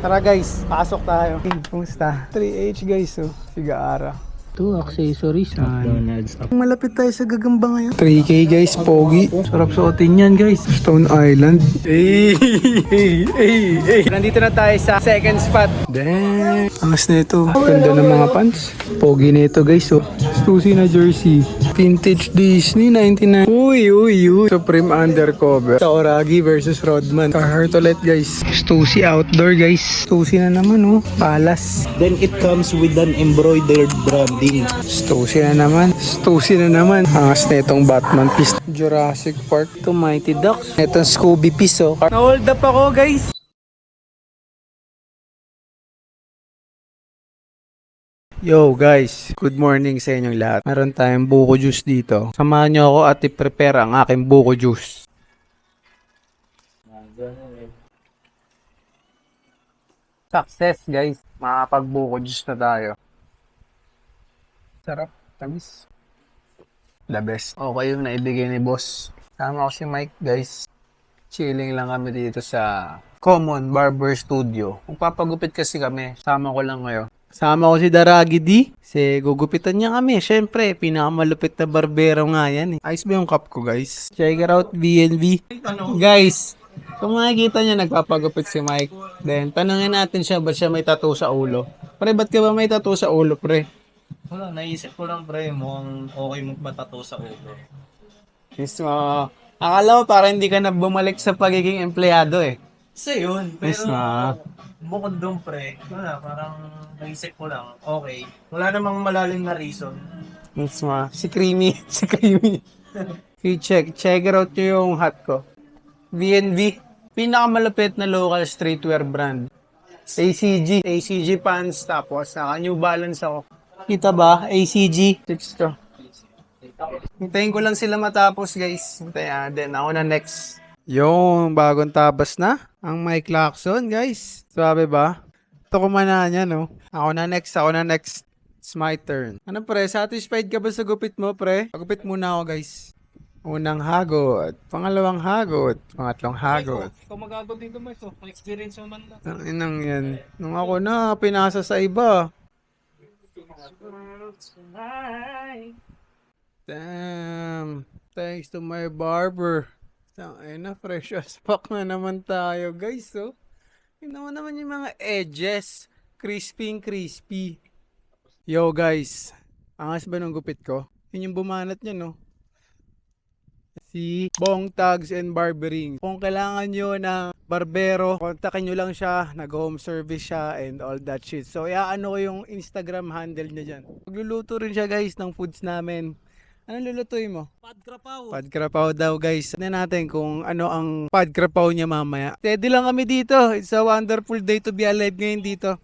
Tara guys, pasok tayo. Hey, kumusta? 3H guys, oh. Sigaara. Ito, accessories. McDonald's. Malapit tayo sa gagamba ngayon. 3K guys, pogi. Sarap suotin yan guys. Stone Island. Hey. Nandito na tayo sa second spot. Damn. Angas na ito. Ganda ng mga pants. Pogi na ito guys. Oh. Stussy na jersey. Vintage Disney 99. Uy. Supreme undercover. Taoragi versus Rodman. Carhartt ulit guys. Stussy outdoor guys. Stussy na naman oh. Palas. Then it comes with an embroidered branding. Stussy na naman. Angas na itong Batman piece. Jurassic Park. Ito Mighty Ducks. Itong Scooby piece oh. Na-hold up ako guys. Yo guys, good morning sa inyong lahat. Meron tayong buko juice dito. Samahan nyo ako at i-prepare ang aking buko juice. Success guys. Makapag-buko juice na tayo. Sarap, tamis. The best. Okay yung naibigay ni boss. Sama ko si Mike guys. Chilling lang kami dito sa Common Barber Studio. Kung papagupit kasi kami, sama ko lang ngayon. Sama ko si Daragi D. Kasi gugupitan niya kami. Siyempre, pinakamalupit na barbero nga yan eh. Ayos ba yung cup ko guys? Check it out, BNB. Guys, kung makikita niya nagpapagupit si Mike, then tanungin natin siya ba't siya may tattoo sa ulo. Pre, ba't ka ba may tattoo sa ulo, pre? Wala, naisip ko lang pre, mukhang okay mo matato sa ulo. Yes, akala mo para hindi ka na bumalik sa pagiging empleyado eh. Kasi yun, Yes, pero bukod doon pre, wala, parang naisip ko lang, okay. Wala namang malalim na reason. Yes, si Creamy. Check it out nyo yung hat ko. VNV. Pinakamalapit na local streetwear brand. ACG pants, tapos New Balance ako. Kita ba? ACG. 6 to. Hintayin ko lang sila matapos guys. Hintayin, then ako na next. Yung bagong tabas na. Ang Mike Lacson guys. Sabi ba? Ito kumana niya no. Ako na next. It's my turn. Ano pre? Satisfied ka ba sa gupit mo pre? Pagupit muna ako guys. Unang hagot. Pangalawang hagot. Pangatlong hagot. Ikaw magagot dito mo ito, experience mo man lang. Ang inang yan. Nung ako na, pinasa sa iba. Damn. Thanks to my barber. Ay na, fresh as fuck na naman tayo, guys. So, tingnan mo naman yung mga edges. Crispy. Yo, guys. Angas ba ng gupit ko? Yun yung bumanat niya, no? Si Bong Tags and Barbering. Kung kailangan nyo ng barbero, kontakin nyo lang siya. Nag-home service siya and all that shit. So, iaano ko yung Instagram handle niya dyan. Magluluto rin siya guys ng foods namin. Anong lulutuin mo? Padkrapaw daw guys. Tignan natin kung ano ang padkrapaw niya mamaya. Steady lang kami dito. It's a wonderful day to be alive ngayon dito.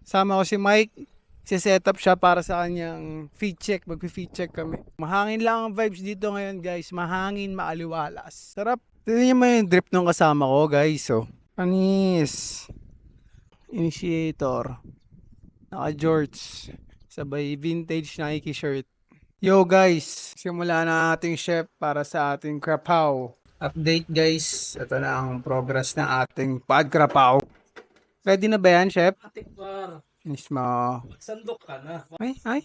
Sama ko si Mike. Set up siya para sa kanyang feed check. Mag-feed check kami. Mahangin lang ang vibes dito ngayon guys. Mahangin, maaliwalas. Sarap. Tignan niyo mo yung drip ng kasama ko guys. So, panis. Initiator. Naka-jorts. Sabay vintage Nike shirt. Yo guys, simula na ating chef para sa ating krapaw. Update guys, ito na ang progress ng ating padkrapaw. Ready na ba yan, chef? Atik par, Mismo. sandok ka na. Ay.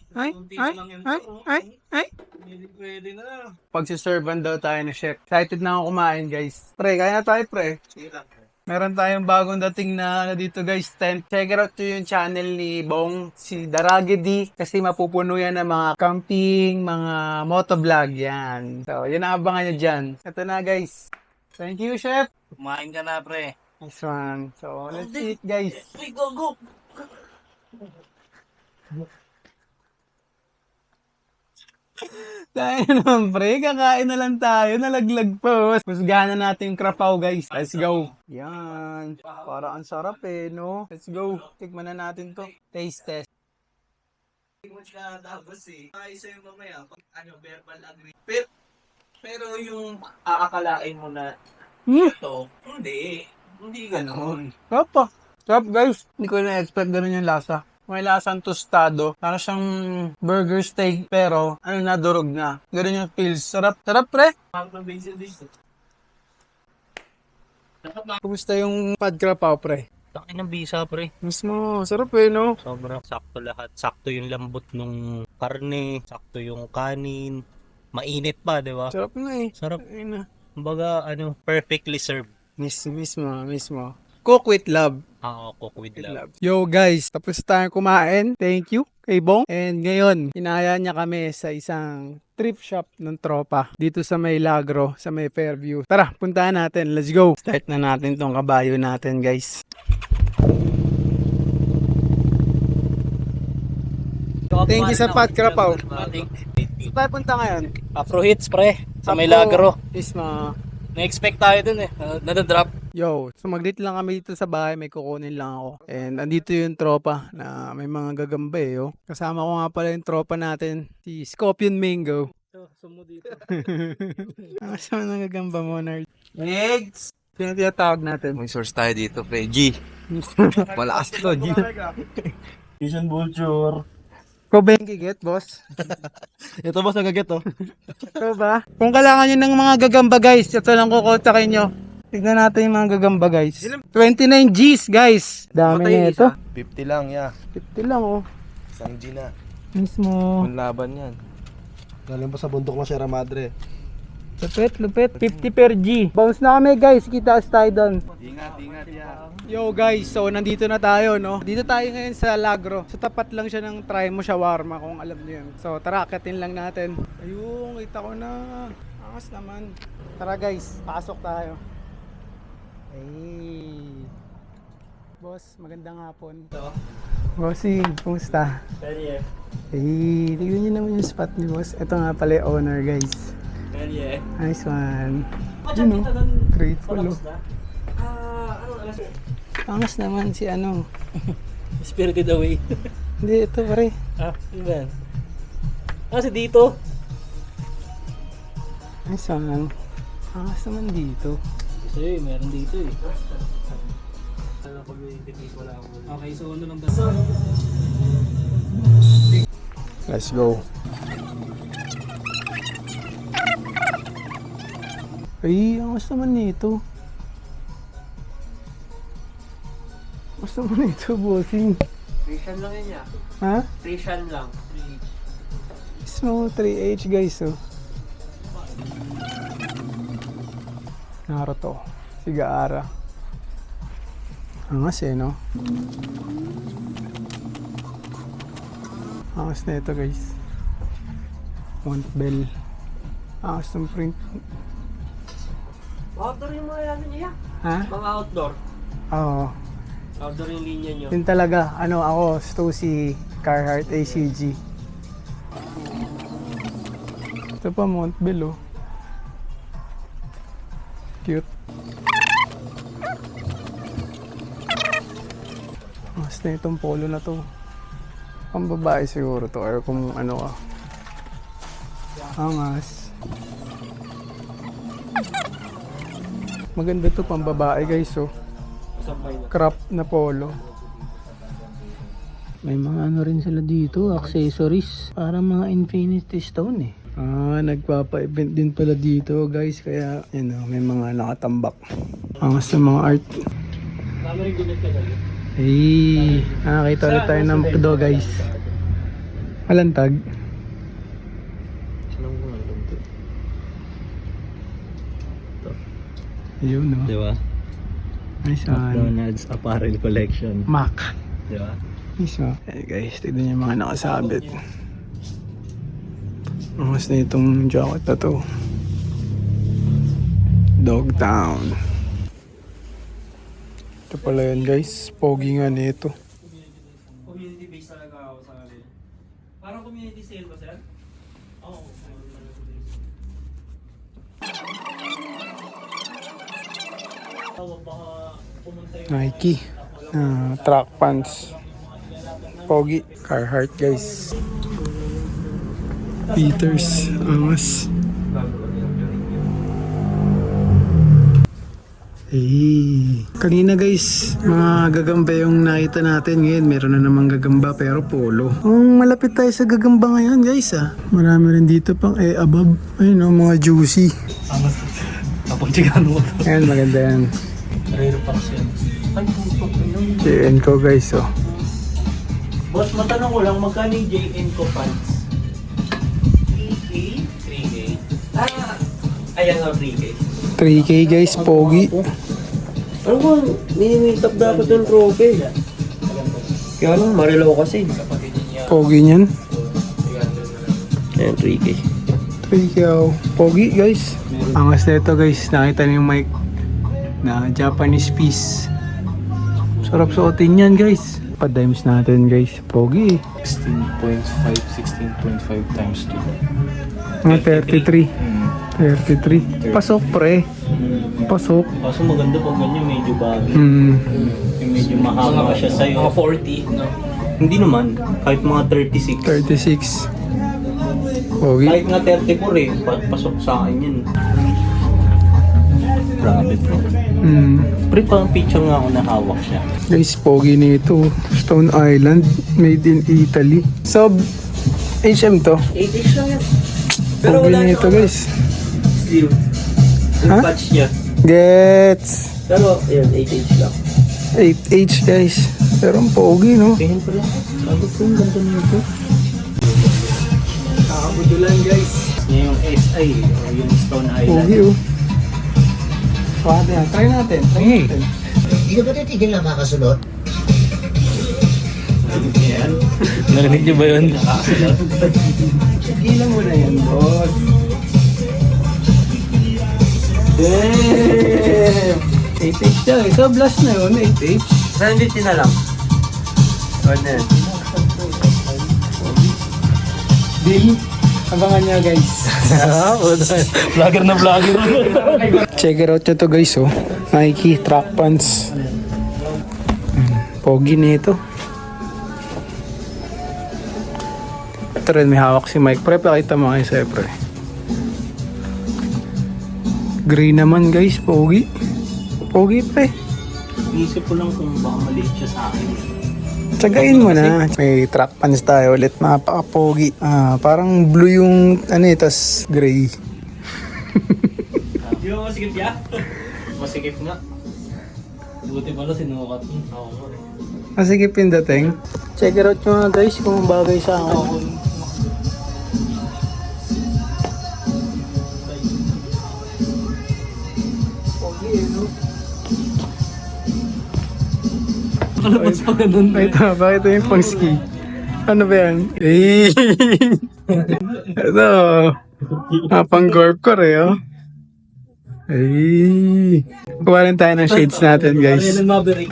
Pwede na. Pagsiservan daw tayo ni chef. Excited na ako kumain guys. Pre, kaya na tayo pre. Sige lang. Meron tayong bagong dating na dito guys. Check it out to yung channel ni Bong, si Daragi D. Kasi mapupuno yan ng mga camping, mga motovlog yan. So, yun ang abangan nyo dyan. Ito na guys. Thank you, chef. Kumain ka na pre. Next one. So, let's eat guys. Uy, go. Tayo naman pre, kakain na lang tayo, nalaglag pa. Pusgahan na natin yung krapaw guys. Let's go. Yan. Para ang sarap eh, no? Let's go. Tikman na natin to. Taste test. Hindi mo siya tapos eh. Ay, sa'yo mamaya, verbal agreement. Pero yung aakalain mo na ito, hindi ganun. Sarap. Sarap guys. Hindi ko na-expect ganun yung lasa. May lasang tostado. Para siyang burger steak pero nadurog na. Ganun yung feels. Sarap. Sarap pre. Kumusta yung padkrapaw pre? Laki ng bisa, pre. Mismo, sarap eh, no? Sobrang sakto lahat. Sakto yung lambot nung karne, sakto yung kanin. Mainit pa, di ba? Sarap nga eh. Sarap. Ayun na. Kumbaga, perfectly served. Mismo. Cook with love. Cook with love. Yo guys, tapos tayong kumain. Thank you kay Bong. And ngayon, inaya niya kami sa isang thrift shop ng tropa dito sa may Lagro, sa may Fairview. Tara, puntahan natin. Let's go. Start na natin tong kabayo natin, guys. Thank you sa Pat Krapaw. Tayo punta ngayon. Afro hits pre, sa Afro. Milagro. Isma. Na-expect tayo dun eh, nadadrop. Yo, sumaglit lang kami dito sa bahay, may kukunin lang ako. And andito yung tropa na may mga gagamba eh. Oh. Kasama ko nga pala yung tropa natin, si Scorpion Mango. Sumo dito. Ang kasama ng gagamba mo, nerd. Next! Sino tinatawag natin? May source tayo dito, pre. G. Malakas to, G. Vision Vulture. Ikaw ba yung gigit, boss? Ito boss, nagaget oh. Ikaw ba? Kung kailangan nyo ng mga gagamba, guys, ito lang kukontakin nyo. Tignan natin yung mga gagamba, guys. 29 Gs, guys. Dami na ito. 50 lang, yeah. 50 lang, oh. Isang G na. Mismo. Ang laban yan. Galing pa sa bundok ng Sierra Madre. Lupit. 50 per G. Bounce na kami, guys. Kita tayo doon. Ingat, yeah. Yo guys, so nandito na tayo, no? Dito tayo ngayon sa Lagro. So tapat lang siya ng Try Mo Shawarma kung alam niyo yun. So tara, akitin lang natin. Ayun, kita ko na. Angas naman. Tara guys, pasok tayo. Hey. Boss, magandang hapon. Bossing, kumusta? Kaya, Hey, tignan niyo naman yung spot ni boss. Ito nga pala yung owner, guys. kaya. Nice one. Ano? Grateful, oh. Anong alas? Angas naman si ano. Spirited Away. Hindi, ito pare. Yun ba yan? Kasi dito. Nice one. Angas naman dito. Kasi meron dito eh. Okay, so ano lang ba? Let's go. Ay, angas naman nito. Angas naman nito, bossing. Christian lang yun yan. Ha? Christian lang. Small 3H guys, oh. Naruto. Si Gaara. Angas eh, no? Angas na ito, guys. Montbell. Angas ng print. Outdoor yung mga ano niya. Ha? Mga outdoor. Oo. Outdoor yung linya nyo. Yun talaga, ano ako, Stussy Carhartt ACG. Ito pa, Montbell, oh. Cute. Mas na itong polo na to. Pang babae siguro to, or kung ano ka. Angas. Maganda to pang babae, guys, oh. Crop na polo. May mga ano rin sila dito, accessories. Parang mga Infinity Stone eh. Nagpapa-event din pala dito, guys. Kaya, yun know, may mga nakatambak. Angas sa mga art. Kami rin gunit ka dali. Hey, nakakita ulit tayo ng pudo, guys. Malantag. Ayun, no? Di ba? Nice one. McDonald's Apparel Collection. Mac. Di ba? Nice one. Hey guys, tignan yung mga nakasabit. Angas na itong jacket na to. Dogtown. Ito pala yan, guys. Pogi nga nito. Community based talaga ako sa akin. Parang community sale ba, sir? Oo. Baka pumunta yung Nike. Track pants. Pogi. Carhartt, guys. Peters. Angas. Kanina guys, mga gagamba yung nakita natin. Ngayon, meron na namang gagamba pero polo. Malapit tayo sa gagamba ngayon guys ah. Marami rin dito pang above. Ayun oh, mga juicy. Kapag chikano mo to. Ayan, maganda yan. Rare packs yan. Ay, putok yun. JN ko guys, oh. Boss, matanong ko lang, magkano yung JN ko pants? 3K? 3K? Ayan o, 3K. 3K guys, pogi. Ano ba? Minimate up dapat yung trophy. Kaya lang, marilaw kasi. Pogi niyan. Ayan, 3K. 3K, oh. Pogi guys. Angas na ito guys, nakita niyo yung mic na Japanese piece. Sarap suotin yan guys. Pa-dimes natin guys, pogi. 16.5, 16.5 times 2. Mga 33. 33. Pasok pre. Pasok. Kaso maganda pag ganyan, medyo bagay. Yung medyo mahaba siya sa'yo. Mga 40, no? Hindi naman, kahit mga 36. 36. Pogi. Kahit nga 34 eh, pasok sa akin yun. Grabe bro. Pre, pang picture nga ako na hawak siya. Guys, pogi nito. Stone Island, made in Italy. So, HM to. 8-ish lang yan. Pogi nito guys. Sleeve. Ha? Yung patch niya. Gets. Pero, yun, 8-ish lang. 8H guys. Pero ang pogi no. Tingin pa lang. Sabi ko, ang ganda nito. Nakabudulan guys. Niya yung SI o yung Stone Island. Pogi oh. Pwede yan. Try natin. Try natin. Hindi ka ba titigil na makasunod? Yan. Narinig niyo ba yun? Ilan mo na yan, boss. Damn! 8H daw eh. So, blast na yun. 8H. Saan hindi tinalam? Ano yan? Deal. Abangan niya guys. Vlogger na vlogger. Check it out nyo to guys oh. Nike track pants. Pogi nito. Ito rin may hawak si Mike. Pre, pakita mo kayo sa'yo pre. Green naman guys, pogi. Pogi pre. Iisip ko lang kung baka maliit siya sa akin. Tsagain mo na. May track pants tayo ulit. Napaka-pogi. Parang blue yung ano eh, tas gray. Di ba masikip ya? Masikip nga. Buti pala sinukat mo. Oo nga eh. Masigip yung dating. Check it out nyo nga guys kung bagay sa akin. Pogi eh no? Kalabas pa ganun. Ito, bakit ito yung pang ski? Ano ba yan? Eh! Ito. Pang golf car eh, oh. Eh! Kuha rin tayo ng shades natin, guys. Ayan ang Maverick.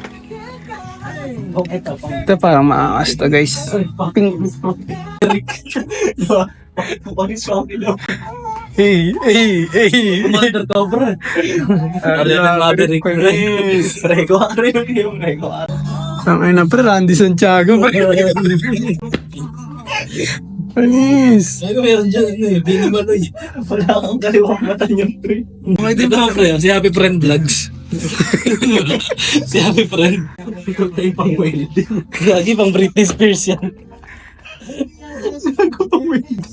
Ito parang maakas to, guys. Pink. Pag shopping daw. Hey! Hey! Hey! Commander Cobra. Ayan ang Maverick. Rego yung Rego. Ang ina pre, Randy Santiago pre. Panis! Ano meron dyan? Ano eh? Bini Manoy. Wala kang kaliwang mata niyan, pre. Mga dito na pre, si Happy Friend Vlogs. Si Happy Friend. Ikaw tayo pang welding. Lagi pang Britney Spears yan.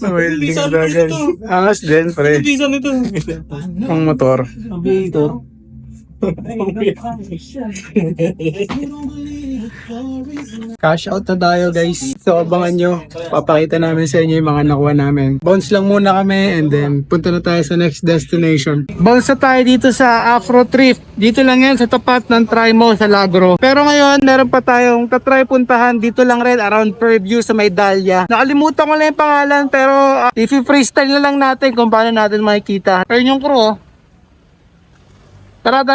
Welding bagay. Angas din pre. Pisa nito. Pang motor. Ang Victor. Cash out na tayo guys. So abangan nyo. Papakita namin sa inyo yung mga nakuha namin. Bounce lang muna kami and then punta na tayo sa next destination. Bounce na tayo dito sa Afro Thrift. Dito lang yan sa tapat ng Trimo sa Lagro. Pero ngayon meron pa tayong tatry puntahan dito lang rin around Fairview sa May Dahlia. Nakalimutan ko lang yung pangalan pero i-freestyle na lang natin kung paano natin makikita. Pero yung crew oh. Tara.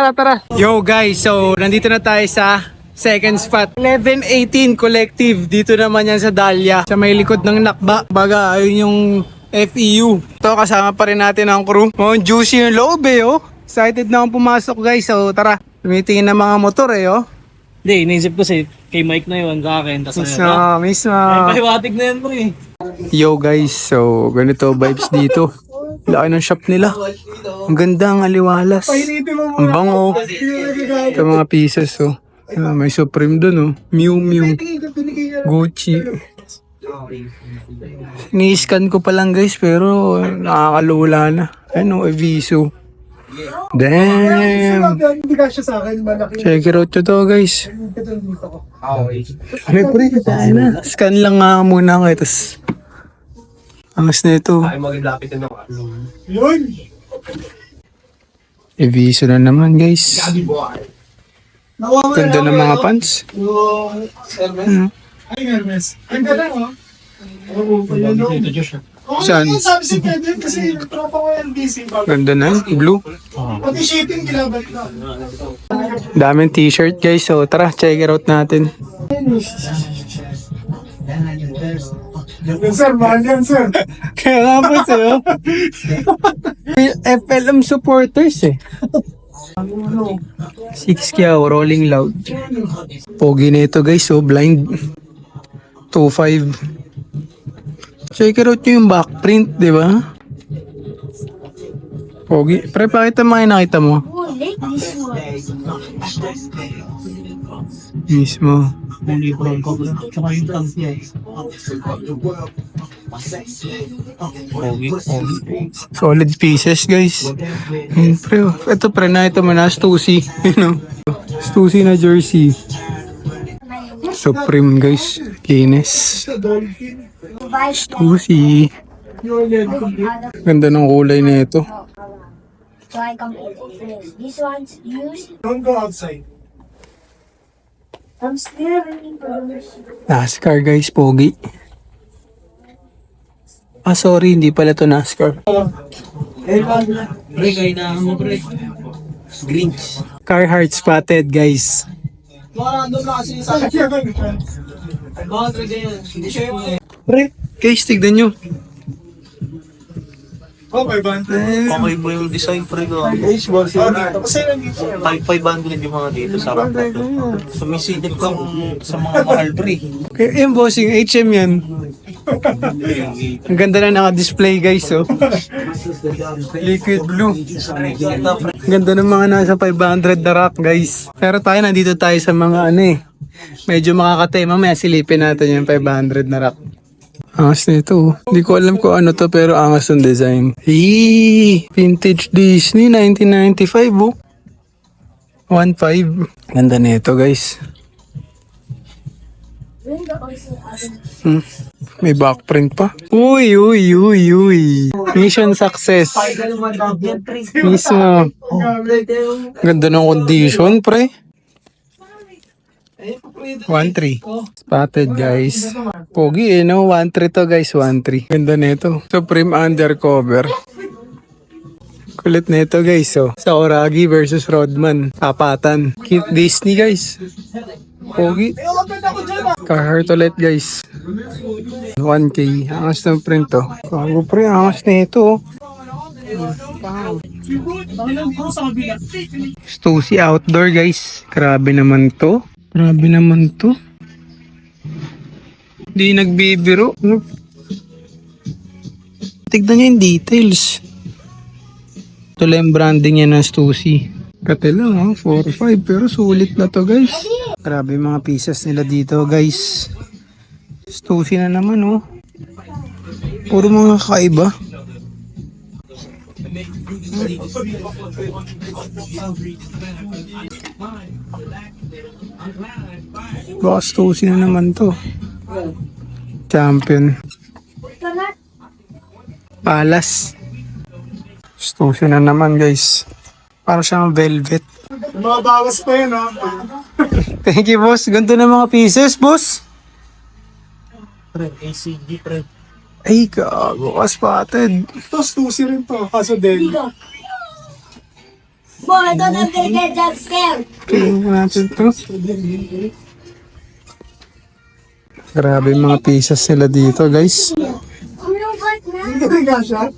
Yo guys, so nandito na tayo sa second spot. 1118 Collective. Dito naman yan sa Dahlia. Sa may likod ng Nakba. Baga, ayun yung FEU. Ito, kasama pa rin natin ang crew. Oh, juicy yung loob eh, oh. Excited na akong pumasok guys. So tara, tumitingin ng mga motor eh, oh. Hindi, inisip ko si kay Mike na yun, sa akin. Tapos Mismo. pahiwatig na yan pre. Yo guys, so ganito vibes dito. Laki ng shop nila. Ang ganda, ang aliwalas. Ang bango. Ito mga pieces, oh. May Supreme dun, oh. Miu Miu. Gucci. Ni-scan ko pa lang guys, pero nakakalula na. Ano, Eviso. Damn! Hindi ka siya sa akin, malaki. Check it out to guys. Pre, tayo na. Scan lang nga muna ako. Tapos, angas na ito. Ay, mag-lapit na ako. Yun! Eviso na naman guys. Ganda ng mga pants. Yung Hermes. Ay, Hermes. Ang ganda, no? Oo, pa yun, no? Saan? Sabi si Kevin kasi tropa ko yung DC. Ganda na. Blue. Pati shipping, ginabalik na. Daming t-shirt guys. So tara, check it out natin. Yan, sir. Mahal yan, sir. Kaya nga po sa'yo. FLM supporters eh. 6 Kiao, Rolling Loud. Pogi na ito guys, so blind. 2.5. Check it out nyo yung backprint, di ba? Pogi. Pre, pakita mo kayo nakita mo. Mismo. Solid pieces guys. Ayun, pre, ito pre, nakita mo na Stussy. You know? Stussy na jersey. Supreme guys. Linis. Stussy. Ganda ng kulay na ito. So I completed this. This one's used. Don't go outside. I'm staring for the NASCAR guys, pogi. Ah, sorry, hindi pala to NASCAR. Pre, kayo na mo, pre. Grinch. Carhartt spotted guys. Pre, guys, tignan nyo. Oh, 500. Okay po yung design, pre, ko. Kasi nandito. 500 yung mga dito sa harap na to. Sumisilip kang sa mga mahal, pre. Okay, yung bossing, HM yan. Ang ganda na naka-display guys, oh. Liquid blue. Ang ganda ng mga nasa 500 na rack guys. Pero tayo, nandito tayo sa mga ano eh. Medyo makakatay. Mamaya silipin natin yung 500 na rack. Angas na ito. Hindi ko alam kung ano to pero angas ng design. Eee! Vintage Disney 1995 oh. 1.5. Ganda na ito guys. May backprint pa. Uy, uy, uy, uy. Mission success. Mismo. Ganda ng condition, pre. 1.3. Spotted, guys. Pogi eh, no? 1.3 to, guys. 1.3. Ganda nito. Supreme undercover. Kulit na ito, guys. So, Sakuragi versus Rodman. Tapatan. Cute Disney, guys. Pogi. Carhartt ulit, guys. 1K. Angas ng print, to. Bago, pre. Angas na ito, oh. Stussy outdoor, guys. Grabe naman to. Grabe naman to. Hindi nagbibiro. Tignan nyo yung details. Ito lang yung branding niya ng Stussy. Kate lang ha, 4-5 pero sulit na to guys. Grabe mga pieces nila dito guys. Stussy na naman oh. Puro mga kakaiba. Baka Stussy na naman to. Champion. Palas. Stussy na naman guys. Para siyang velvet. Mga bawas pa yun, ha? Thank you boss. Ganda ng mga pieces boss. Pre, ACG, pre. Ay gago ka spotted. Ito, Stussy rin to. Kaso din. Boy, don't have to get that scared. Tingnan natin to. Grabe yung mga pieces nila dito guys. Ano ba na? Hindi ka siya?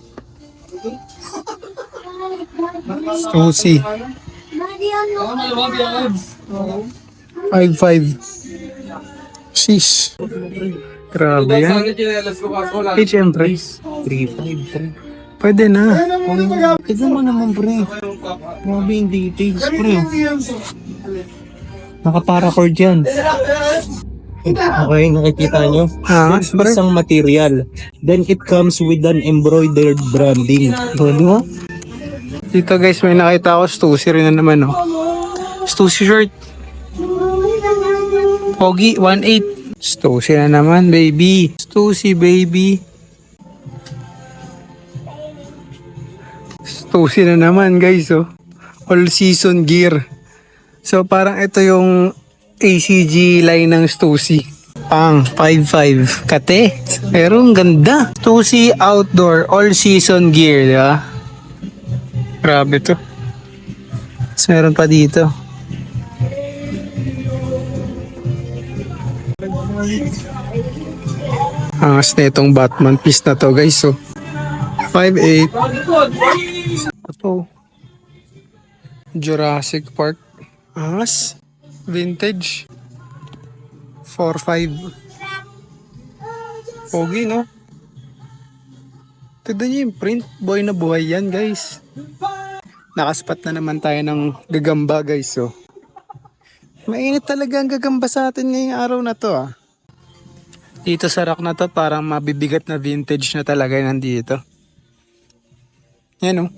Stussy. Daddy, ano? 5.5. Sheesh. Grabe yan. HM pre. 3.5, pre. Pwede na. Tignan mo naman, pre. Grabe yung details, pre. Naka-paracord yan. Okay, nakikita nyo? Angas pre. Isang material. Then it comes with an embroidered branding. O, di ba? Dito guys, may nakita ako Stussy rin na naman, oh. Stussy shirt. Pogi, 1.8. Stussy na naman, baby. Stussy, baby. Stussy na naman, guys, oh. All season gear. So, parang ito yung ACG line ng Stussy. Pang 5.5. Kate. Pero ang ganda. Stussy outdoor all season gear, di ba? Grabe to. Tapos meron pa dito. Angas na itong Batman piece na to, guys. So, 5.8. Ito. Jurassic Park. Angas. Vintage. 4.5. Pogi, no? Tignan nyo yung print. Boy na buhay yan, guys. Nakaspat na naman tayo ng gagamba, guys. So, mainit talaga ang gagamba sa atin ngayong araw na to, ah. Dito sa rack na to, parang mabibigat na vintage na talaga nandito. Yan, oh.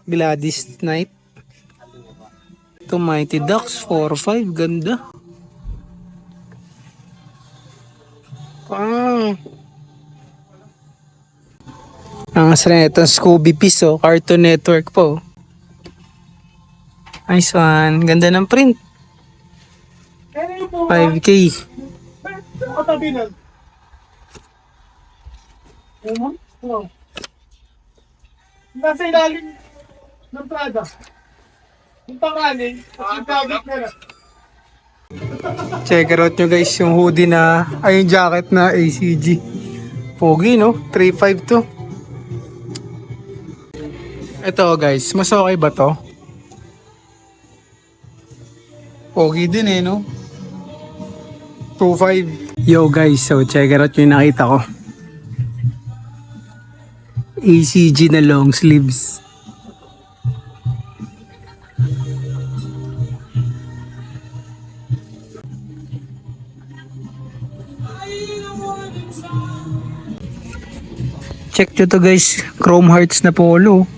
Gladys Knight. Ito, Mighty Ducks 4.5. Ganda. Ang asra nito, Scooby piece, oh. Cartoon Network po. Nice one. Ganda ng print. 5K. Katabi na. Nasa ilalim ng Prada. Yung panganin, yung gagawin na lang. Check out nyo guys yung hoodie na, ay yung jacket na ACG. Pogi, no? 3.5 to. Ito guys, mas okay ba to? Pogi din eh, no? 2.5. Yo guys, so check out yung nakita ko. ACG na long sleeves. Check nyo to guys, Chrome Hearts na polo.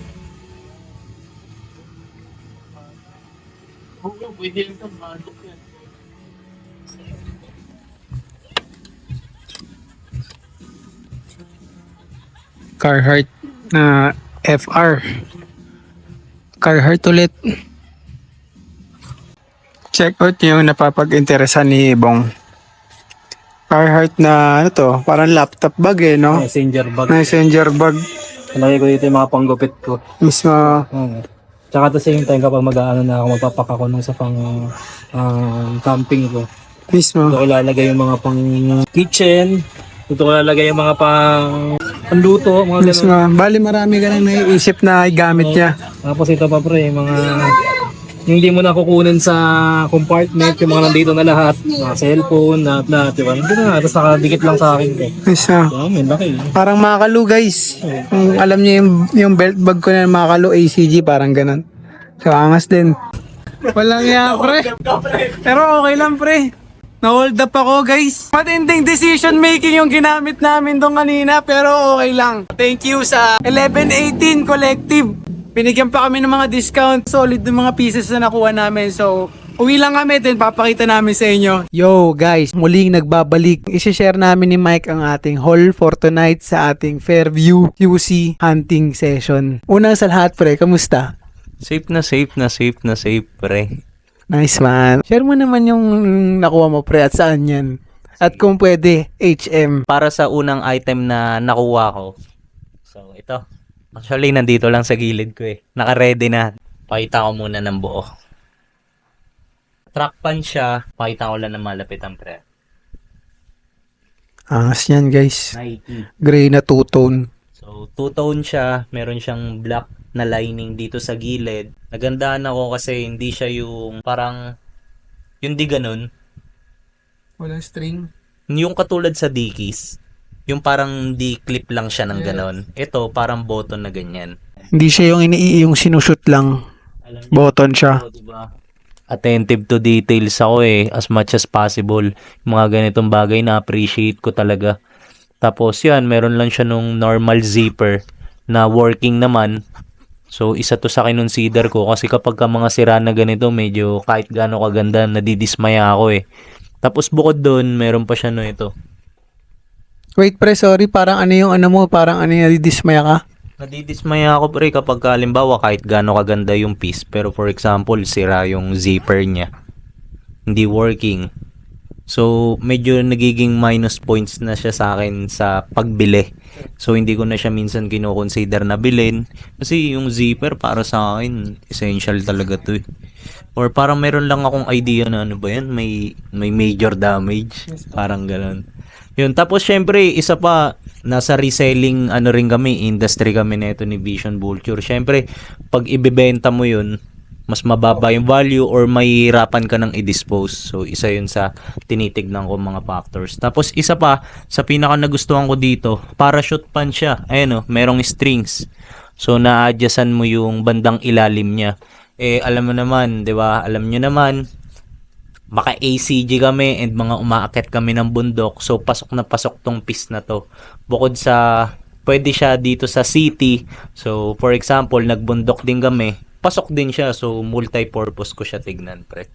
Carhartt na FR. Carhartt ulit. Check out yung napapag-interesan ni Bong. Carhartt na ano to, parang laptop bag eh, no? Messenger bag. Messenger bag. Lagay ko dito yung mga panggupit ko. Mismo. Tsaka at the same time kapag mag-ano na ako, magpapak ako nung sa pang camping ko. Mismo. Dito ko lalagay yung mga pang kitchen. Dito ko lalagay yung mga pang panluto, mga Mismo. ganun. Bali marami ka nang naiisip na gamit niya. Tapos ito pa pre, mga hindi mo na kukunin sa compartment, yung mga nandito na lahat. Mga cellphone, lahat, diba? Hindi na, tapos nakadikit lang sa akin. Mismo. Dami, laki. Parang Makalo guys. Kung alam niyo yung belt bag ko na Makalo ACG, parang ganun. So angas din. Walang yan pre. Pero okay lang pre. Na-hold up ako guys. Matinding decision making yung ginamit namin doon kanina pero okay lang. Thank you sa 1118 Collective. Binigyan pa kami ng mga discount. Solid ng mga pieces na nakuha namin. So, uwi lang kami din. Papakita namin sa inyo. Yo guys, muling nagbabalik. I-share namin ni Mike ang ating haul for tonight sa ating Fairview QC hunting session. Unang sa lahat pre, kamusta? Safe na safe, pre. Nice man. Share mo naman yung nakuha mo pre at saan yan. At kung pwede, HM. Para sa unang item na nakuha ko. So, ito. Actually, nandito lang sa gilid ko eh. Naka-ready na. Pakita ko muna ng buo. Track pan siya. Pakita ko lang na malapitan, pre. Angas yan guys. Nike. Gray na two-tone. So, two-tone siya. Meron siyang black na lining dito sa gilid. Nagandahan ako kasi hindi siya yung parang yung di ganun. Walang string. Yung katulad sa Dickies. Yung parang di clip lang siya ng ganon. Ito parang button na ganyan. Hindi siya yung sinushoot lang. Alam niyo, Button siya. diba? Attentive to details ako eh, as much as possible. Yung mga ganitong bagay na appreciate ko talaga. Tapos yan, meron lang siya nung normal zipper. na working naman. So, isa to sa kinonsider ko kasi kapag ka mga sira na ganito, medyo kahit gaano kaganda, nadidismaya ako eh. Tapos bukod doon, meron pa siya no ito. Wait pre, sorry, parang ano yung ano mo, parang ano yung nadidismaya ka? Nadidismaya ako pre kapag halimbawa kahit gaano kaganda yung piece, pero for example, sira yung zipper niya. Hindi working. So, medyo nagiging minus points na siya sa akin sa pagbili. So, hindi ko na siya minsan kino-consider na bilhin. Kasi yung zipper para sa akin, essential talaga to eh. Or parang meron lang akong idea na ano ba yan, may major damage. Parang gano'n. Yun, tapos syempre, isa pa, nasa reselling, ano rin kami, industry kami nito ni Vision Vulture. Syempre, pag ibebenta mo yun, mas mababa yung value or mahihirapan ka nang i-dispose. So, isa yun sa tinitignan ko mga factors. Tapos, isa pa, sa pinaka nagustuhan ko dito, parachute pan siya. Ayan o, merong strings. So, na-adjustan mo yung bandang ilalim niya. Eh, alam mo naman, di ba? Alam nyo naman, maka ACG kami and mga umaakit kami ng bundok. So, pasok na pasok tong piece na to. Bukod sa, pwede siya dito sa city. So, for example, nagbundok din kami. Pasok din siya. So, multi-purpose ko siya tignan, pre.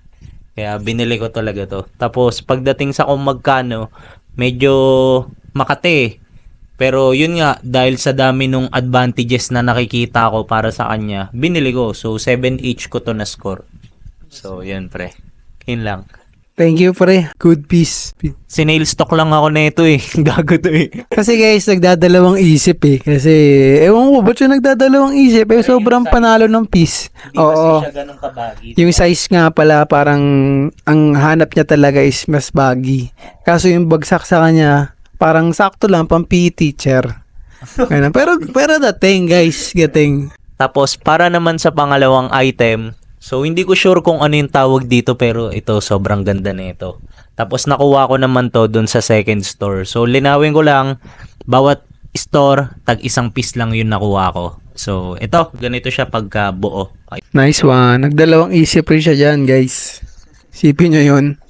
Kaya, binili ko talaga to. Tapos, pagdating sa kung magkano, medyo makate. Pero, yun nga, dahil sa dami nung advantages na nakikita ko para sa kanya, binili ko. So, 7H ko to na score. So, yun, pre. Yun lang. Thank you pre, good piece. Sinail stock lang ako na ito eh. Gago to eh. Kasi guys, nagdadalawang isip eh. Kasi, ewan ko, ba't siya nagdadalawang isip? Eh, sobrang panalo ng piece. Hindi Oo. kasi siya ganun kabagi. Yung size nga pala, parang, ang hanap niya talaga is mas baggy. Kaso yung bagsak sa kanya, parang sakto lang, pang PE teacher. Ganun. Pero dating guys, gating. Tapos, para naman sa pangalawang item, so hindi ko sure kung ano yung tawag dito pero ito, sobrang ganda na ito. Tapos, nakuha ko naman to dun sa second store. So, linawin ko lang, bawat store, tag isang piece lang yung nakuha ko. So, ito, ganito siya pagka buo. Nice one. Nagdalawang isip rin siya dyan, guys. Sipin nyo yun.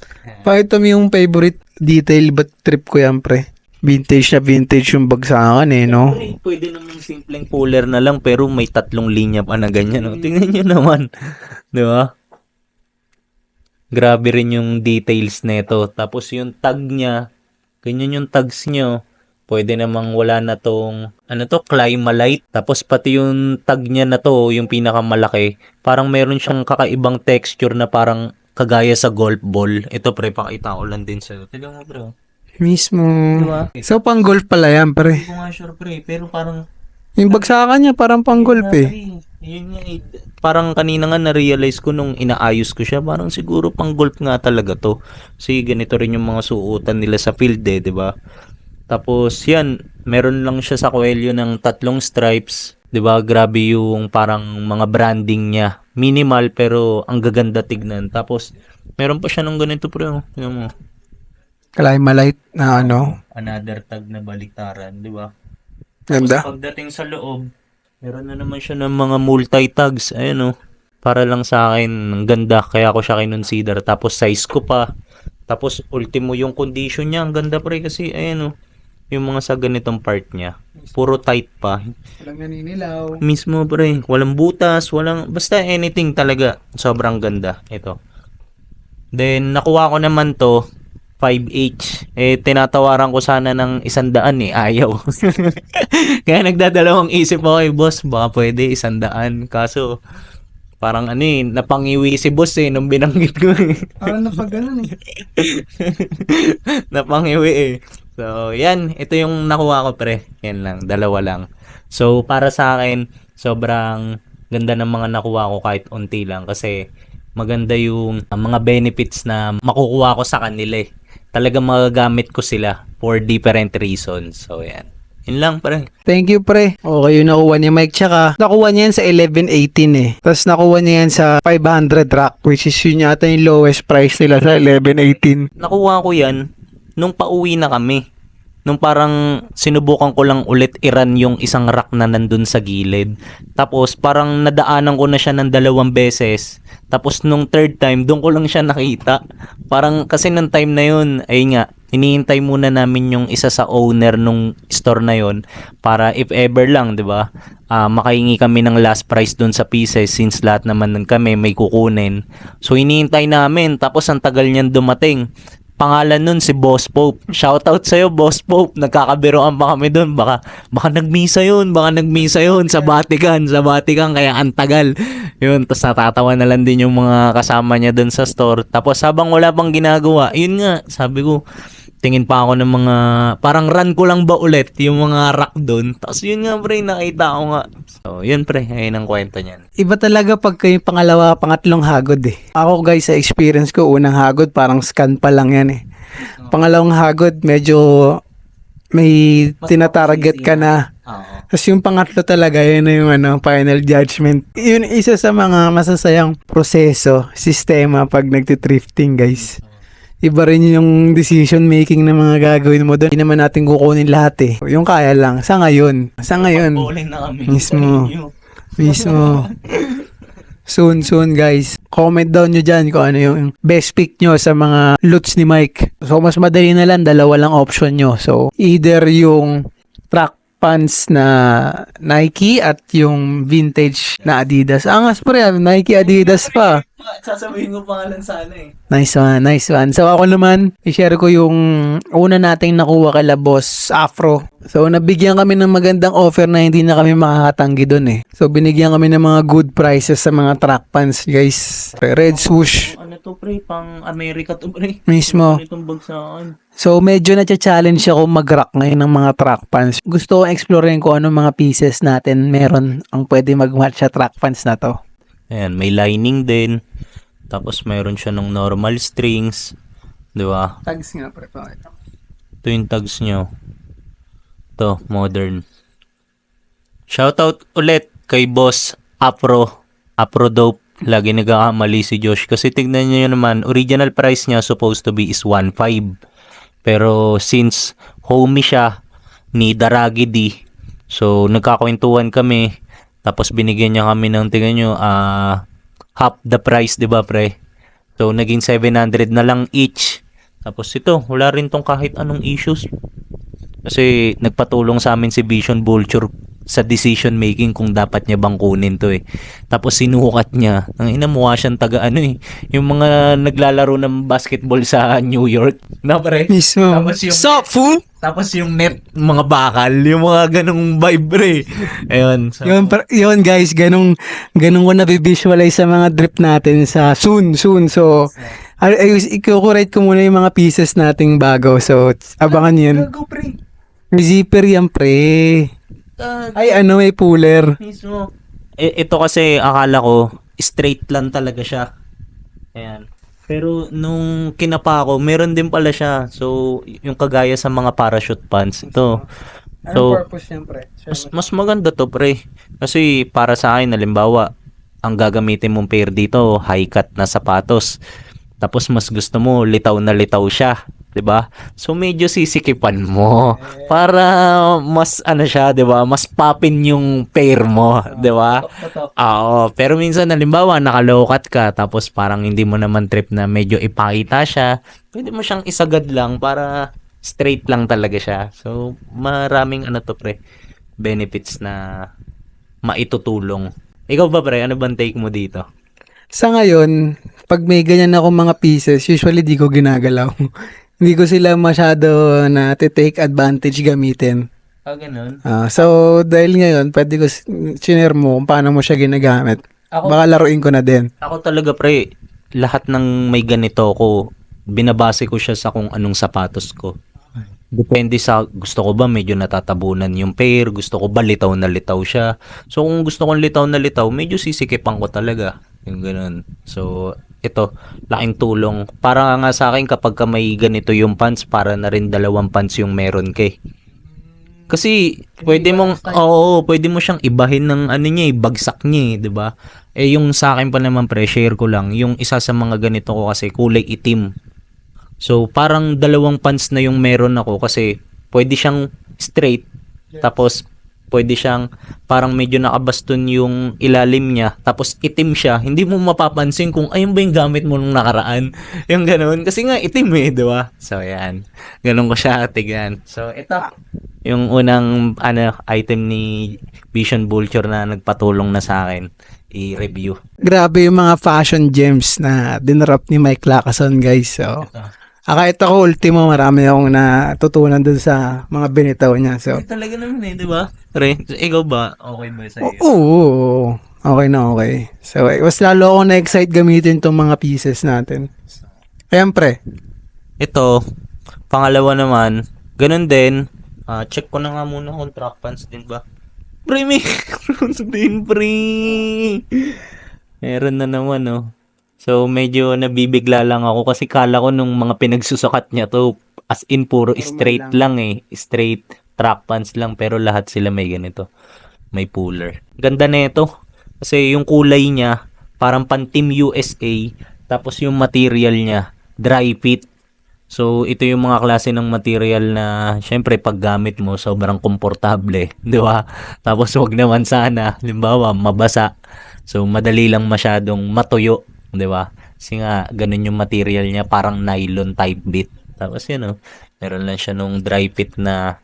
Pakita mo yung favorite detail, but trip ko yan, pre. Vintage na vintage yung bagsakan eh, no? Pwede naman simpleng puller na lang pero may 3 linya pa na ganyan. No? Tingnan nyo naman. Di ba? Grabe rin yung details nito. Tapos yung tag niya, ganyan yung tags nyo. Pwede namang wala na tong, ano to, Climalite. Tapos pati yung tag niya na to, yung pinakamalaki, parang meron siyang kakaibang texture na parang kagaya sa golf ball. Ito pre, pakita ko lang din sa'yo. Tignan mo bro. Mismo. Diba? So, pang golf pala yan, pre. Hindi ko nga sure pre, pero parang Yung bagsakan niya, parang pang golf eh. yun nga eh. Parang kanina nga na-realize ko nung inaayos ko siya, parang siguro pang golf nga talaga to. Kasi ganito rin yung mga suotan nila sa field eh, 'di ba? Tapos yan, meron lang siya sa kuwelyo ng 3 stripes, 'di ba? Grabe yung parang mga branding niya. Minimal pero ang gaganda tignan. Tapos meron pa siya ng ganito pre, oh. Tingnan mo. Climalite na ano. Another tag na baliktaran, 'di ba? Ganda. Tapos pagdating sa loob, meron na naman siya ng mga multi-tags. Ayan o. Para lang sa akin, ang ganda. Kaya ako siya kinonsider. Tapos size ko pa. Tapos ultimo yung condition niya. Ang ganda pre kasi ayan o. Yung mga sa ganitong part niya. Puro tight pa. Walang naninilaw. Mismo pre. Walang butas. Basta anything talaga. Sobrang ganda. Ito. Then nakuha ko naman to. 5H. Eh, tinatawaran ko sana ng 100 eh. Ayaw. Kaya nagdadalawang isip ako boss. Baka pwede 100. Kaso, parang ano eh, napangiwi si boss eh, nung binanggit ko eh. Parang napagalan eh. Napangiwi eh. So, yan. Ito yung nakuha ko pre. Yan lang. 2 lang. So, para sa akin, sobrang ganda ng mga nakuha ko kahit unti lang. Kasi, maganda yung mga benefits na makukuha ko sa kanila eh. Talagang magagamit ko sila for different reasons. So, yan. Yun lang, pre. Thank you, pre. Okay, yung nakuha ni Mike. Tsaka, nakuha niya yan sa 1118 eh. Tapos, nakuha niya yan sa 500 rack, which is yun yata yung lowest price nila sa 1118. Nakuha ko yan nung pauwi na kami. Nung parang sinubukan ko lang ulit i-run yung isang rack na nandun sa gilid. Tapos parang nadaanan ko na siya ng 2 beses. Tapos nung 3rd time, doon ko lang siya nakita. Parang kasi nung time na yun, ayun nga, hinihintay muna namin yung isa sa owner nung store na yon para if ever lang, 'di ba? Makahingi kami ng last price dun sa pieces since lahat naman ng kami may kukunin. So hinihintay namin tapos ang tagal niyan dumating. Pangalan nun si Boss Pope. Shoutout sa'yo, Boss Pope. Nagkakabiroan pa kami dun. Baka nagmisa yun sa Vatican. Kaya ang tagal. Yun, tapos natatawa na lang din yung mga kasama niya dun sa store. Tapos habang wala pang ginagawa, yun nga, sabi ko, tingin pa ako ng mga, parang run ko lang ba ulit yung mga rack dun. Tapos yun nga pre, nakita ko nga. So yun pre, ayun ang kwento niyan. Iba talaga pag yung pangalawa, pangatlong hagod eh. Ako guys, sa experience ko, unang hagod parang scan pa lang yan eh. Pangalawang hagod, medyo may tinatarget ka na. Tapos yung pangatlo talaga, yun na yung final judgment. Yun isa sa mga masasayang proseso, sistema pag nagtitrifting guys. Iba rin yung decision making na mga gagawin mo doon. Hindi naman natin kukunin lahat eh. Yung kaya lang. Sa ngayon. Bowling na kami. Mismo. Soon guys. Comment down nyo dyan kung ano yung best pick nyo sa mga loots ni Mike. So mas madali na lang. Dalawa lang option nyo. So either yung track pants na Nike at yung vintage na Adidas. Angas pre, Nike Adidas pa. Sasabihin ko pangalan sa ano eh. Nice one. So ako naman, i-share ko yung una nating nakuha kala Boss Afro. So nabigyan kami ng magandang offer na hindi na kami makakatanggi doon eh. So binigyan kami ng mga good prices sa mga track pants guys. Red swoosh. Ano to pre, pang America to pre. Mismo. Itong bagsakan. So medyo na-challenge ako mag-rock ngayon ng mga track pants. Gusto ko explorein ko anong mga pieces natin meron ang pwede mag-match sa track pants na to. Ayan, may lining din. Tapos mayroon siya ng normal strings. Di ba? Tags nga pre. Pakita. Ito yung tags nyo. Ito, modern. Shoutout ulit kay Boss Afro Dope. Lagi nagkakamali si Josh. Kasi tignan nyo naman, original price niya supposed to be is 1.5. Pero since homie siya ni Daragi D, so nagkakwentuhan kami. Tapos binigyan niya kami ng, tingnan nyo, half the price, di ba pre? So naging 700 na lang each. Tapos ito, wala rin tong kahit anong issues. Kasi nagpatulong sa amin si Vision Vulture sa decision making kung dapat niya bang kunin to eh. Tapos sinukat niya. Ang ina, mukha siyang taga yung mga naglalaro ng basketball sa New York. Na pre? Mismo. Tapos yung, Sup, fool? tapos yung net, mga bakal, yung mga ganong vibe pre. Ayun. So, Yun guys, ganun ko na-visualize sa mga drip natin sa soon. So, i-correct ko muna yung mga pieces nating bago. So, abangan yun. Go pre. May zipper yan, pre. Ay, may puller. Mismo. Ito kasi akala ko straight lang talaga siya. Ayan. Pero nung kinapa ko, meron din pala siya. So, yung kagaya sa mga parachute pants. Ito. So, purpose niyan, pre? mas maganda to, pre. Kasi para sa akin, halimbawa, ang gagamitin mong pair dito, high cut na sapatos. Tapos mas gusto mo, litaw na litaw siya. 'Di ba? So medyo sisikipan mo para mas siya, 'di ba? Mas poppin yung pair mo, 'di ba? Oo, pero minsan halimbawa naka-low cut ka tapos parang hindi mo naman trip na medyo ipakita siya. Pwede mo siyang isagad lang para straight lang talaga siya. So maraming to pre, benefits na maitutulong. Ikaw ba pre, ano bang take mo dito? Sa ngayon, pag may ganyan ako mga pieces, usually di ko ginagalaw. Hindi ko sila masyado na take advantage gamitin. Ganun. So, dahil ngayon, pwede ko share mo kung paano mo siya ginagamit. Baka laruin ko na din. Ako talaga pre, lahat ng may ganito ko, binabase ko siya sa kung anong sapatos ko. Depende sa gusto ko ba medyo natatabunan yung pair, gusto ko ba litaw na litaw siya. So kung gusto kong litaw na litaw, medyo sisikipan ko talaga. Yung ganun. So ito, laking tulong. Para nga sa akin kapag ka may ganito yung pants, para na rin dalawang pants yung meron kay. Kasi pwede mo siyang ibahin ng niya, bagsak niya, 'di ba? Yung sa akin pa naman pre-share ko lang, yung isa sa mga ganito ko kasi kulay itim. So parang dalawang pants na yung meron ako kasi pwede siyang straight tapos pwede siyang parang medyo nakabaston yung ilalim niya, tapos itim siya. Hindi mo mapapansin kung ayun ba yung gamit mo nung nakaraan. Yung ganoon. Kasi nga itim eh, di ba? So, yan. Ganun ko siya tignan. So, ito. Yung unang item ni Vision Vulture na nagpatulong na sa akin i-review. Grabe yung mga fashion gems na dinrop ni Mike Lacazon, guys. So, kahit ako, ultimo, marami akong natutunan dun sa mga binitaw niya. So, Talaga naman eh, di ba? Re, ikaw ba? Okay ba sa'yo? oo. Okay na okay. So, mas lalo ako na-excite gamitin tong mga pieces natin. Siyempre, Ito, pangalawa naman, ganun din. Check ko na nga muna kung track pants din ba. Pre, meron din, pre. Meron na naman, oh. So, medyo nabibigla lang ako kasi kala ko nung mga pinagsusukat niya to, as in puro straight lang eh. Straight track pants lang, pero lahat sila may ganito. May puller. Ganda na ito. Kasi yung kulay niya, parang pan Team USA, tapos yung material niya, dry fit. So, ito yung mga klase ng material na, syempre, pag gamit mo, sobrang komportable, di ba? Tapos, wag naman sana, limbawa, mabasa. So, madali lang masyadong matuyo, di ba? Kasi nga, ganun yung material niya, parang nylon type bit. Tapos, yun, meron lang siya nung dry fit na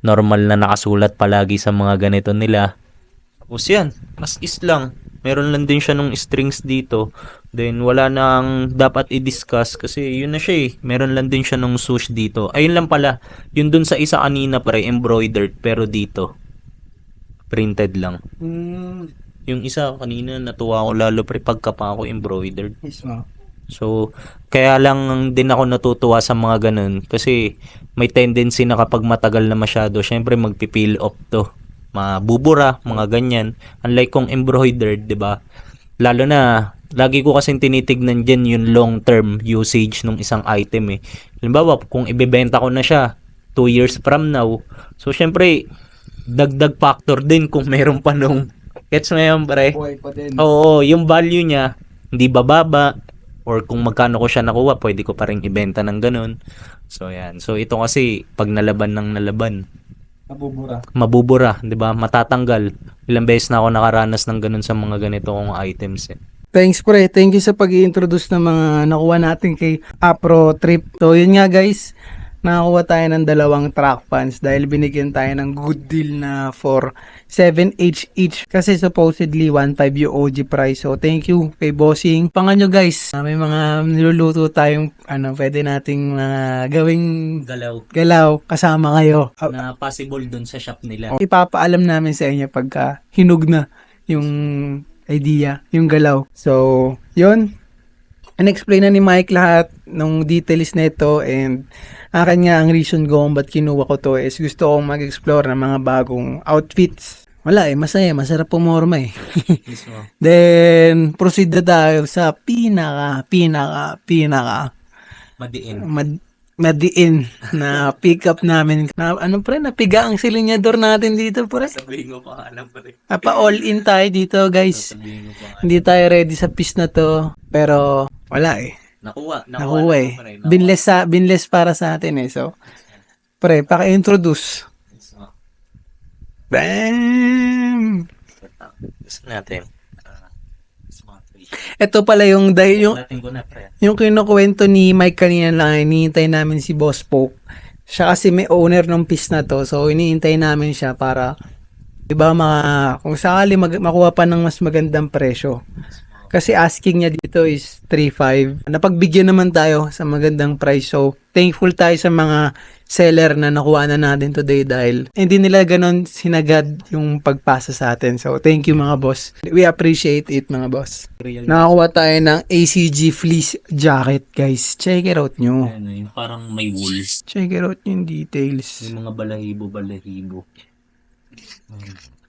normal na nakasulat palagi sa mga ganito nila. Tapos, yan, as is lang. Meron lang din siya nung strings dito. Then, wala nang dapat i-discuss kasi yun na siya eh. Meron lang din siya nung swoosh dito. Ayun lang pala. Yun dun sa isa kanina pre, embroidered. Pero dito, printed lang. Yung isa kanina, natuwa ko lalo pre pagka pa ako embroidered. So, kaya lang din ako natutuwa sa mga ganun. Kasi may tendency na kapag matagal na masyado, syempre magpipeel off to. Mabubura, mga ganyan. Unlike kung embroidered, 'di ba? Lalo na lagi ko kasi tinitignan diyan yung long-term usage ng isang item eh. Halimbawa, kung ibebenta ko na siya 2 years from now, so syempre dagdag factor din kung meron pa nung gets mo yan, pre? buhay pa din. Oo, yung value niya hindi bababa or kung magkano ko siya nakuha, pwede ko pa rin ibenta ng ganun. So yan. So ito kasi pag nalaban ng nalaban, mabubura, 'di ba? Matatanggal. Ilang beses na ako nakaranas ng ganun sa mga ganito kong items eh. Thanks pre, thank you sa pag-i-introduce ng mga nakuha natin kay Apro Trip. So yun nga guys, nakakuha tayo ng 2 track pants dahil binigyan tayo ng good deal na for 7H each kasi supposedly 1.5 yung OG price. So thank you kay Bossing. Pangan nyo guys, may mga niluluto tayong pwede nating gawing galaw kasama kayo. Na possible dun sa shop nila. Ipapaalam namin sa inyo pagka hinug na yung idea, yung galaw. So, yun. An-explain na ni Mike lahat ng details nito and akin nga ang reason ko kung ba't kinuha ko to is gusto kong mag-explore ng mga bagong outfits. Wala masaya, masarap pumorma eh. Then, proceed na tayo sa pinaka madiin na pick up namin. Napiga ang silinyador natin dito, pre. Sabihin ko pa alam pre. Pa-all in tayo dito, guys. Sabihin ko pa. Hindi tayo ready sa piece na to, pero wala eh. Nakuha Eh. Binless para sa atin eh. So, pre, paki-introduce. Bam! Gusto natin. Ito pala yung Natin ko na pre. yung kinukwento ni Mike kanina lang, hinihintay namin si Boss Poke. Siya kasi may owner ng piece na to, so hinihintay namin siya para, diba, kung sakali makuha pa ng mas magandang presyo. Kasi asking niya dito is 3.5. Napagbigyan naman tayo sa magandang price. So, thankful tayo sa mga seller na nakuha na natin today dahil hindi nila ganon sinagad yung pagpasa sa atin. So, thank you mga boss. We appreciate it mga boss. Nakakuha tayo ng ACG fleece jacket, guys. Check it out nyo. Ano yung parang may wool. Check it out yung details. Yung mga balahibo.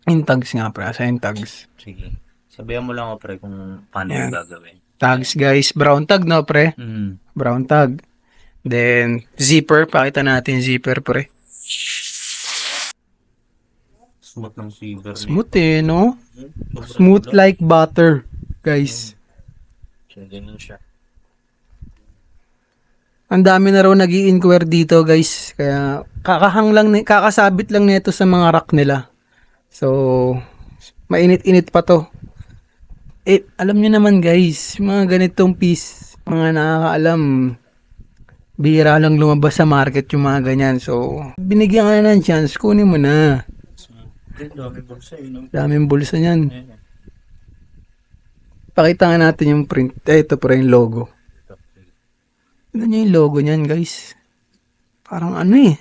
Yung tags nga pra, sa yung tags. Sige. Sabihan mo lang ako pre kung paano yung gagawin. Tags guys, brown tag no pre? Brown tag. Then, zipper. Pakita natin zipper, pre. Smooth ng silver. Smooth eh, no? Smooth like butter, guys. So, ganun siya. Ang dami na raw nag-i-inquire dito, guys. Kaya kakasabit lang nito sa mga rack nila. So, mainit-init pa to. Alam niyo naman, guys, mga ganitong piece, mga nakakaalam, bihira lang lumabas sa market yung mga ganyan. So, binigyan ka na ng chance, kunin mo na. Daming bulsa niyan. Pakita nga natin yung print. Ito pa yung logo. Ito niya yung logo niyan, guys. Parang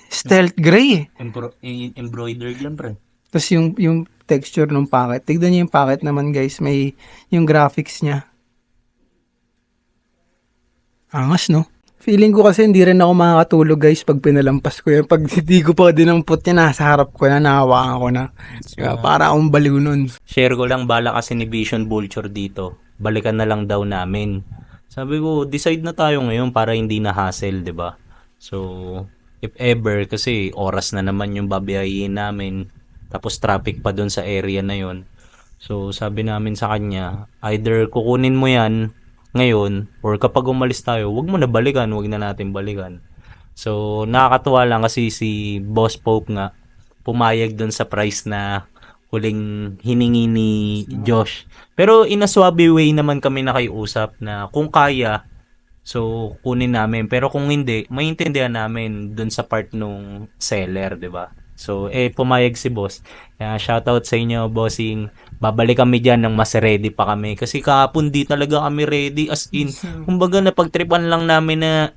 stealth gray Embroidered lang, pre. Tapos yung texture ng packet. Tignan niyo yung packet naman, guys. May yung graphics niya. Angas, no? Feeling ko kasi hindi rin ako makakatulog, guys, pag pinalampas ko yan. Pag hindi ko pa dinampot niya, nasa harap ko na, nahawakan ko na. Kaya para akong baliw nun. Share ko lang, bala kasi ni Vision Vulture dito. Balikan na lang daw namin. Sabi ko, decide na tayo ngayon para hindi na hassle, 'di ba? So, if ever, kasi oras na naman yung babiyahin namin. Tapos traffic pa doon sa area na yon. So, sabi namin sa kanya, either kukunin mo yan ngayon, or kapag umalis tayo, wag mo na balikan, wag na natin balikan. So, nakakatuwa lang kasi si Boss Pope nga, pumayag doon sa price na huling hiningi ni Josh. Pero in a swabe way naman kami nakiusap na kung kaya, so kunin namin. Pero kung hindi, maintindihan namin dun sa part nung seller, 'di ba? So pumayag si boss. Kaya shoutout sa inyo, bossing. Babalik kami diyan nang mas ready pa kami kasi kahapon di talaga kami ready, as in. Kumbaga napagtripan lang namin na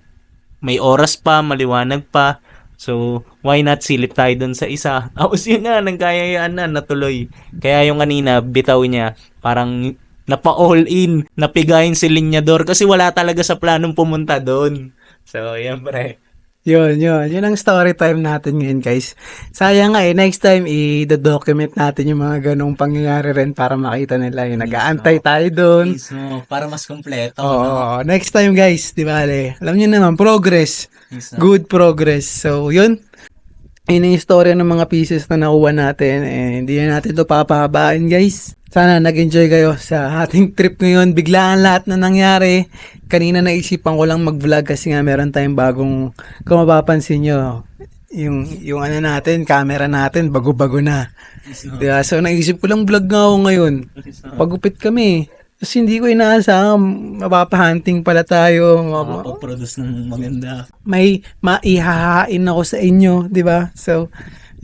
may oras pa, maliwanag pa. So, why not silip tayo dun sa isa? Tapos yun na, nagkayayaan na, natuloy. Kaya yung kanina, bitaw niya, parang napa-all in, napigayin si Linyador kasi wala talaga sa planong pumunta doon. So, yan pre. Yun ang story time natin ngayon, guys. Sayang nga next time i-document natin yung mga ganong pangyayari rin para makita nila yung nag-aantay tayo doon. Mismo, para mas kompleto. Oo, next time, guys, di ba? Alam niyo naman, progress. Good progress. So, yun. Yun ang istorya ng mga pieces na nakuha natin. Hindi na natin ito papahabain, guys. Sana nag-enjoy kayo sa ating trip ngayon. Biglaan lahat na nangyari. Kanina naisipan ko lang mag-vlog kasi nga meron tayong bagong, kung mapapansin nyo, yung ano natin, camera natin, bago-bago na. Diba? So, naisip ko lang vlog nga ako ngayon. Pagupit kami. Tapos hindi ko inaasahan, mapapahunting pala tayo. Mapaproduce ng maganda. May maihahain ako sa inyo, di ba? So,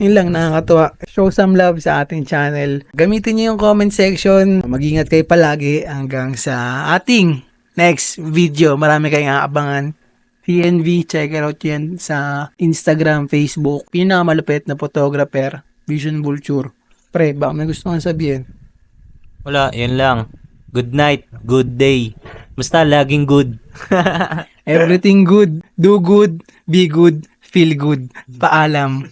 yun lang, nakakatuwa. Show some love sa ating channel. Gamitin niyo yung comment section. Mag-ingat kayo palagi hanggang sa ating next video. Marami kayong aabangan. PNV, check it out yan sa Instagram, Facebook. Pinakamalupit na photographer, Vision Vulture. Pre, baka may gusto kang sabihin. Wala, yan lang. Good night, good day. Basta laging good. Everything good. Do good, be good, feel good. Paalam.